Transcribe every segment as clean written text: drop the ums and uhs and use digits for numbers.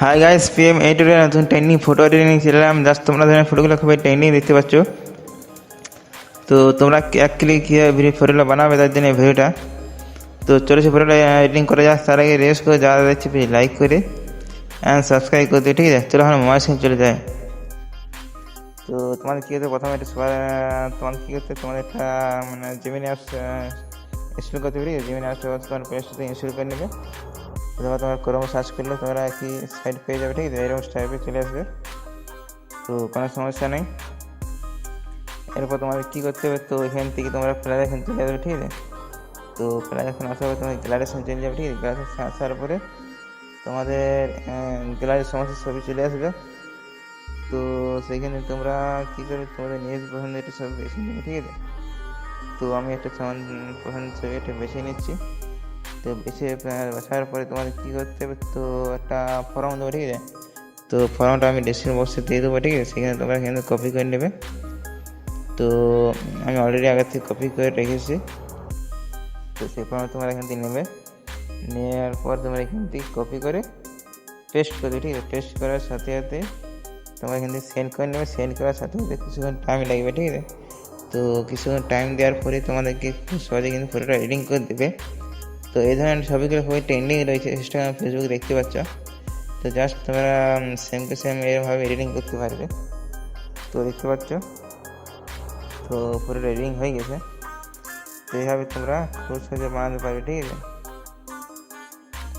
Hi guys, PM এই টোরে নতুন trending photo editing ছিলাম। জাস্ট তোমরা ধরনের ফটোগুলো খুবই ট্রেন্ডিং দেখতে পাচ্ছ। তো তোমরা এক ক্লিক কীভাবে ফটোগুলো বানাবে তার জন্য ভিডিওটা। তো চলো সে ফটোটা এডিটিং করে যাক। তার আগে রেস করে যারা দেখছে প্লিজ লাইক করে অ্যান্ড সাবস্ক্রাইব করে দিও, ঠিক আছে? চলো এখন মোবাইল স্ক্রিন চলে যায়। তো তোমাদের কী হতে প্রথমে একটা তোমাদের কী করতে তোমাদের একটা মানে জেমিনি অ্যাপস ইনস্টল করতে পারি। জেমিনি অ্যাপস তোমার প্লে স্টোর থেকে ইনস্টল করে নেবে। অথবা তোমার ক্রোম সার্চ করলে তোমরা কি সাইট পেয়ে যাবে, ঠিক আছে? এরকম টাইপে চলে আসবে, তো কোনো সমস্যা নেই। এরপর তোমাদের কী করতে হবে, তো এখান থেকে তোমরা প্লে এখানে চলে যাবে, ঠিক আছে? তো প্লে এখন আসার পরে তোমার গ্যালারির সঙ্গে চলে যাবে, ঠিক আছে? গ্যালারি আসার পরে তোমাদের গ্যালারির সমস্ত ছবি চলে আসবে। তো সেইখানে তোমরা কী করে তোমাদের নিজ পছন্দের একটা ছবি বেছে নেবে, ঠিক আছে? তো আমি একটা পছন্দের ছবি একটা বেছে নিচ্ছি। তো বাছার পরে তোমাদের কী করতে হবে, তো একটা ফর্ম দেবো, ঠিক আছে? তো ফর্মটা আমি ডেসক্রিপশন বক্সে দিয়ে দেবো, ঠিক আছে? সেখানে তোমরা এখানে কপি করে নেবে। তো আমি অলরেডি আগে থেকে কপি করে রেখেছি। তো সেই ফর্ম তোমরা এখান থেকে নেবে, নেওয়ার পর তোমরা এখান থেকে কপি করে পেস্ট করবে, ঠিক আছে? পেস্ট করার সাথে সাথে তোমরা এখান থেকে সেন্ড করে নেবে। সেন্ড করার সাথে সাথে কিছুক্ষণ টাইম লাগবে, ঠিক আছে? তো কিছুক্ষণ টাইম দেওয়ার পরে তোমাদেরকে খুব সহজে কিন্তু ফটোটা এডিটিং করে দেবে। তো এই ধরনের ছবিগুলো খুবই ট্রেন্ডিং রয়েছে ইনস্টাগ্রাম, ফেসবুক দেখতে পাচ্ছ। তো জাস্ট তোমরা সেম টু সেম এরকমভাবে এডিটিং করতে পারবে। তো দেখতে পাচ্ছ, তো পুরো এডিটিং হয়ে গেছে। তো এইভাবে তোমরা খুব সহজে বানাতে পারবে, ঠিক আছে?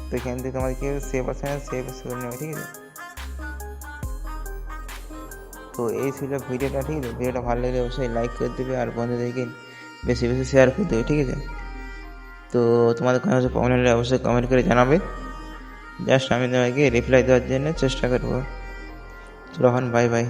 তো এখান থেকে তোমাদেরকে সেভ অপশানে সেভ করে নেবে, ঠিক আছে? তো এই ছিল ভিডিওটা, ঠিক আছে? ভিডিওটা ভালো লাগলে অবশ্যই লাইক করে দেবে আর বন্ধুদেরকে বেশি বেশি শেয়ার করে দেবে, ঠিক আছে? তো তোমাদের কোনো কিছু প্রবলেম হলে অবশ্যই কমেন্ট করে জানাবে। জাস্ট আমি তোমাকে রিপ্লাই দেওয়ার জন্য চেষ্টা করবো। চলো এখন বাই বাই।